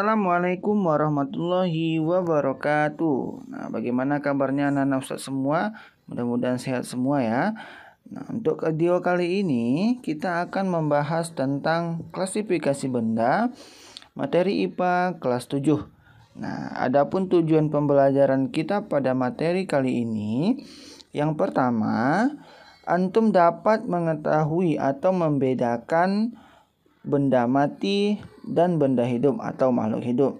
Assalamualaikum warahmatullahi wabarakatuh. Nah, bagaimana kabarnya anak-anak Ustaz semua? Mudah-mudahan sehat semua ya. Nah, untuk video kali ini kita akan membahas tentang klasifikasi benda materi IPA kelas 7. Nah, adapun tujuan pembelajaran kita pada materi kali ini, yang pertama, antum dapat mengetahui atau membedakan benda mati dan benda hidup atau makhluk hidup.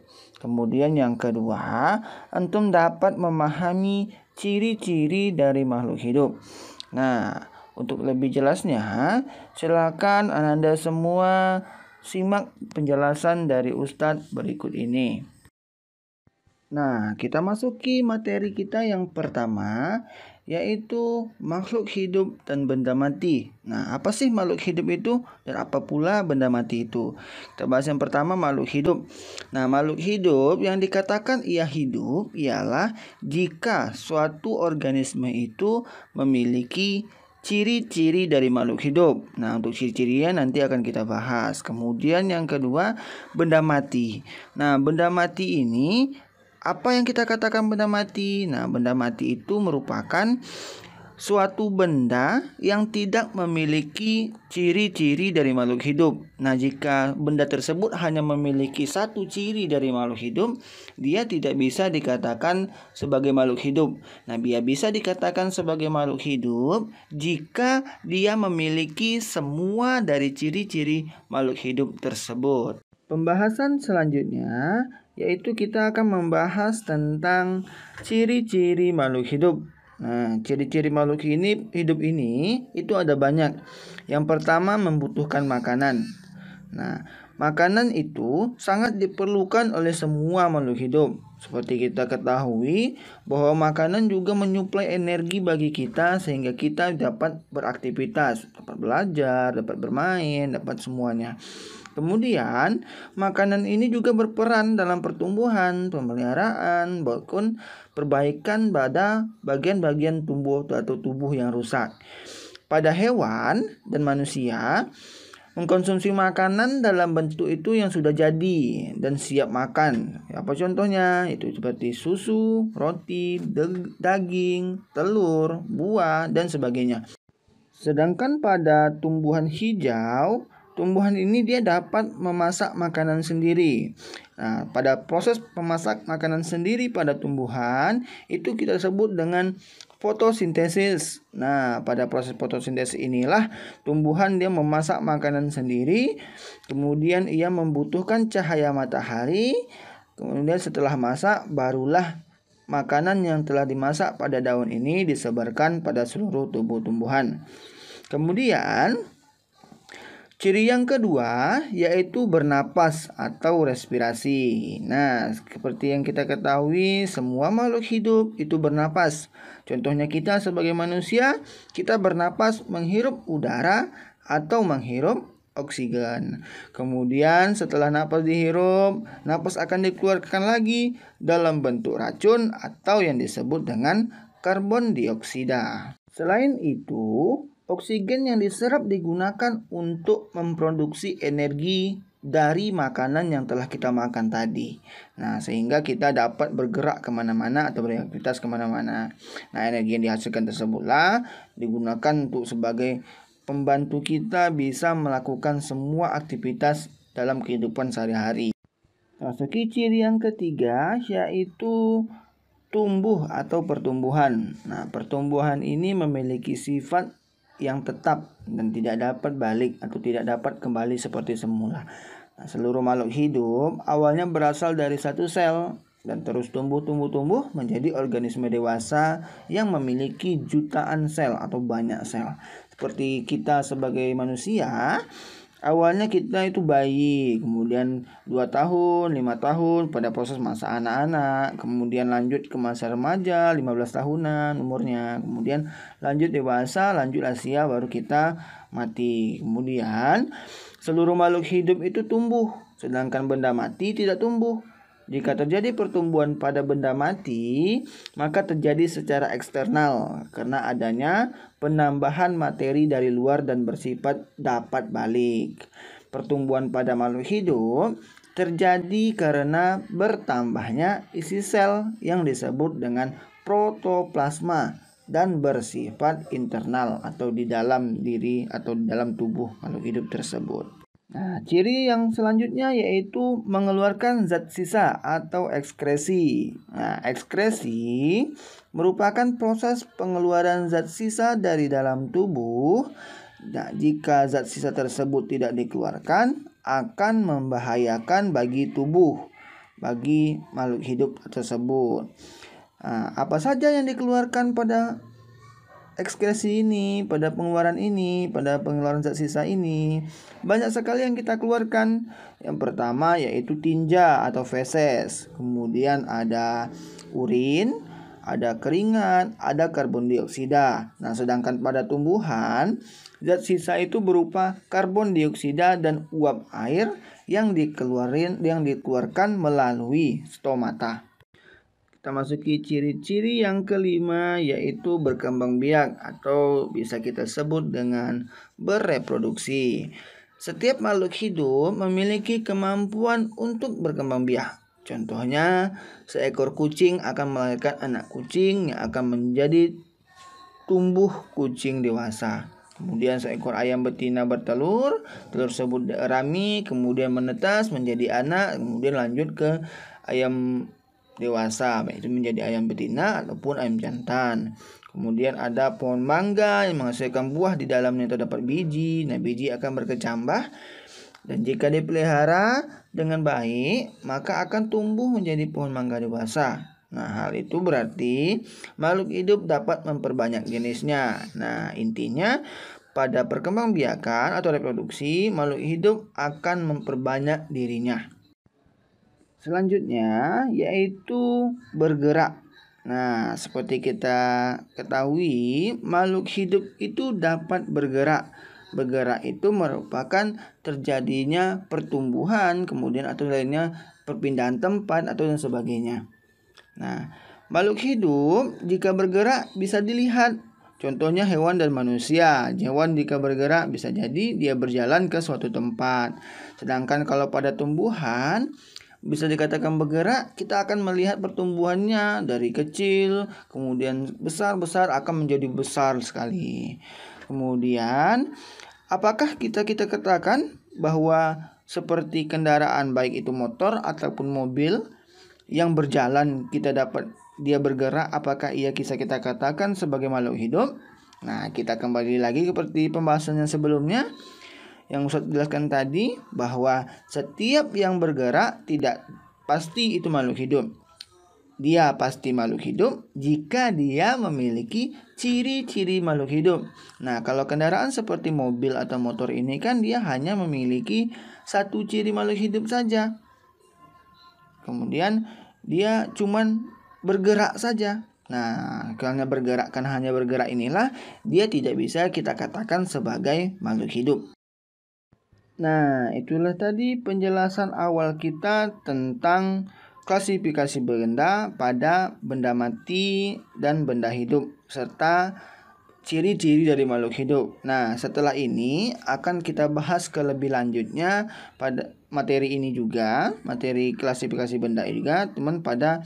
Kemudian yang kedua, antum dapat memahami ciri-ciri dari makhluk hidup. Nah, untuk lebih jelasnya, silakan Anda semua simak penjelasan dari Ustadz berikut ini. Nah, kita masuki materi kita yang pertama, yaitu makhluk hidup dan benda mati. Nah, apa sih makhluk hidup itu dan apa pula benda mati itu? Kita bahas yang pertama, makhluk hidup. Nah, makhluk hidup yang dikatakan ia hidup ialah jika suatu organisme itu memiliki ciri-ciri dari makhluk hidup. Nah, untuk ciri-cirinya nanti akan kita bahas. Kemudian yang kedua, benda mati. Nah, benda mati ini, apa yang kita katakan benda mati? Nah, benda mati itu merupakan suatu benda yang tidak memiliki ciri-ciri dari makhluk hidup. Nah, jika benda tersebut hanya memiliki satu ciri dari makhluk hidup, dia tidak bisa dikatakan sebagai makhluk hidup. Nah, dia bisa dikatakan sebagai makhluk hidup jika dia memiliki semua dari ciri-ciri makhluk hidup tersebut. Pembahasan selanjutnya yaitu kita akan membahas tentang ciri-ciri makhluk hidup. Nah, ciri-ciri makhluk hidup ini itu ada banyak. Yang pertama, membutuhkan makanan. Nah, makanan itu sangat diperlukan oleh semua makhluk hidup. Seperti kita ketahui bahwa makanan juga menyuplai energi bagi kita sehingga kita dapat beraktivitas, dapat belajar, dapat bermain, dapat semuanya. Kemudian, makanan ini juga berperan dalam pertumbuhan, pemeliharaan, bahkan perbaikan pada bagian-bagian tubuh atau tubuh yang rusak. Pada hewan dan manusia, mengkonsumsi makanan dalam bentuk itu yang sudah jadi dan siap makan. Apa contohnya? Itu seperti susu, roti, daging, telur, buah, dan sebagainya. Sedangkan pada tumbuhan hijau, tumbuhan ini dia dapat memasak makanan sendiri. Nah, pada proses memasak makanan sendiri pada tumbuhan itu kita sebut dengan fotosintesis. Nah, pada proses fotosintesis inilah tumbuhan dia memasak makanan sendiri. Kemudian ia membutuhkan cahaya matahari. Kemudian setelah masak barulah makanan yang telah dimasak pada daun ini disebarkan pada seluruh tubuh tumbuhan. Kemudian ciri yang kedua yaitu bernapas atau respirasi. Nah, seperti yang kita ketahui, semua makhluk hidup itu bernapas. Contohnya kita sebagai manusia, kita bernapas menghirup udara atau menghirup oksigen. Kemudian setelah napas dihirup, napas akan dikeluarkan lagi dalam bentuk racun atau yang disebut dengan karbon dioksida. Selain itu, oksigen yang diserap digunakan untuk memproduksi energi dari makanan yang telah kita makan tadi. Nah, sehingga kita dapat bergerak kemana-mana atau beraktivitas kemana-mana. Nah, energi yang dihasilkan tersebutlah digunakan untuk sebagai pembantu kita bisa melakukan semua aktivitas dalam kehidupan sehari-hari. Masuki ciri yang ketiga yaitu tumbuh atau pertumbuhan. Nah, pertumbuhan ini memiliki sifat yang tetap dan tidak dapat balik atau tidak dapat kembali seperti semula. Nah, seluruh makhluk hidup awalnya berasal dari satu sel dan terus tumbuh menjadi organisme dewasa yang memiliki jutaan sel atau banyak sel. Seperti kita sebagai manusia, awalnya kita itu bayi, kemudian 2 tahun, 5 tahun pada proses masa anak-anak, kemudian lanjut ke masa remaja, 15 tahunan umurnya, kemudian lanjut dewasa, lanjut lansia, baru kita mati. Kemudian seluruh makhluk hidup itu tumbuh, sedangkan benda mati tidak tumbuh. Jika terjadi pertumbuhan pada benda mati, maka terjadi secara eksternal karena adanya penambahan materi dari luar dan bersifat dapat balik. Pertumbuhan pada makhluk hidup terjadi karena bertambahnya isi sel yang disebut dengan protoplasma dan bersifat internal atau di dalam diri atau di dalam tubuh makhluk hidup tersebut. Nah, ciri yang selanjutnya yaitu mengeluarkan zat sisa atau ekskresi. Nah, ekskresi merupakan proses pengeluaran zat sisa dari dalam tubuh. Nah, jika zat sisa tersebut tidak dikeluarkan, akan membahayakan bagi tubuh, bagi makhluk hidup tersebut. Nah, apa saja yang dikeluarkan pada ekskresi ini, pada pengeluaran zat sisa ini? Banyak sekali yang kita keluarkan. Yang pertama yaitu tinja atau feses. Kemudian ada urin, ada keringat, ada karbon dioksida. Nah, sedangkan pada tumbuhan, zat sisa itu berupa karbon dioksida dan uap air yang dikeluarkan melalui stomata. Kita masuki ciri-ciri yang kelima yaitu berkembang biak atau bisa kita sebut dengan bereproduksi. Setiap makhluk hidup memiliki kemampuan untuk berkembang biak. Contohnya, seekor kucing akan melahirkan anak kucing yang akan menjadi tumbuh kucing dewasa. Kemudian seekor ayam betina bertelur, telur tersebut rami, kemudian menetas menjadi anak, kemudian lanjut ke ayam dewasa, baik itu menjadi ayam betina ataupun ayam jantan. Kemudian ada pohon mangga yang menghasilkan buah di dalamnya terdapat biji. Nah, biji akan berkecambah dan jika dipelihara dengan baik, maka akan tumbuh menjadi pohon mangga dewasa. Nah, hal itu berarti makhluk hidup dapat memperbanyak jenisnya. Nah, intinya pada perkembangbiakan atau reproduksi, makhluk hidup akan memperbanyak dirinya. Selanjutnya yaitu bergerak. Nah, seperti kita ketahui, makhluk hidup itu dapat bergerak. Bergerak itu merupakan terjadinya pertumbuhan, kemudian atau lainnya perpindahan tempat atau dan sebagainya. Nah, makhluk hidup jika bergerak bisa dilihat. Contohnya hewan dan manusia. Hewan jika bergerak bisa jadi dia berjalan ke suatu tempat. Sedangkan kalau pada tumbuhan bisa dikatakan bergerak, kita akan melihat pertumbuhannya dari kecil, kemudian besar akan menjadi besar sekali. Kemudian, apakah kita katakan bahwa seperti kendaraan baik itu motor ataupun mobil yang berjalan kita dapat dia bergerak, apakah ia bisa kita katakan sebagai makhluk hidup? Nah, kita kembali lagi seperti pembahasan yang sebelumnya yang Ustaz jelaskan tadi, bahwa setiap yang bergerak tidak pasti itu makhluk hidup. Dia pasti makhluk hidup jika dia memiliki ciri-ciri makhluk hidup. Nah, kalau kendaraan seperti mobil atau motor ini kan dia hanya memiliki satu ciri makhluk hidup saja. Kemudian dia cuman bergerak saja. Nah, karena hanya bergerak inilah dia tidak bisa kita katakan sebagai makhluk hidup. Nah, itulah tadi penjelasan awal kita tentang klasifikasi benda pada benda mati dan benda hidup serta ciri-ciri dari makhluk hidup. Nah, setelah ini akan kita bahas ke lebih lanjutnya pada materi ini juga, materi klasifikasi benda juga, teman, pada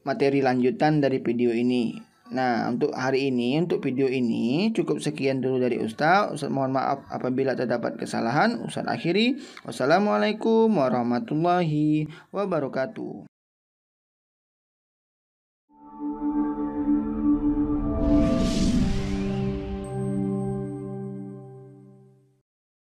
materi lanjutan dari video ini. Nah, untuk hari ini, untuk video ini cukup sekian dulu dari Ustaz. Ustaz mohon maaf apabila terdapat kesalahan. Ustaz akhiri. Wassalamualaikum warahmatullahi wabarakatuh.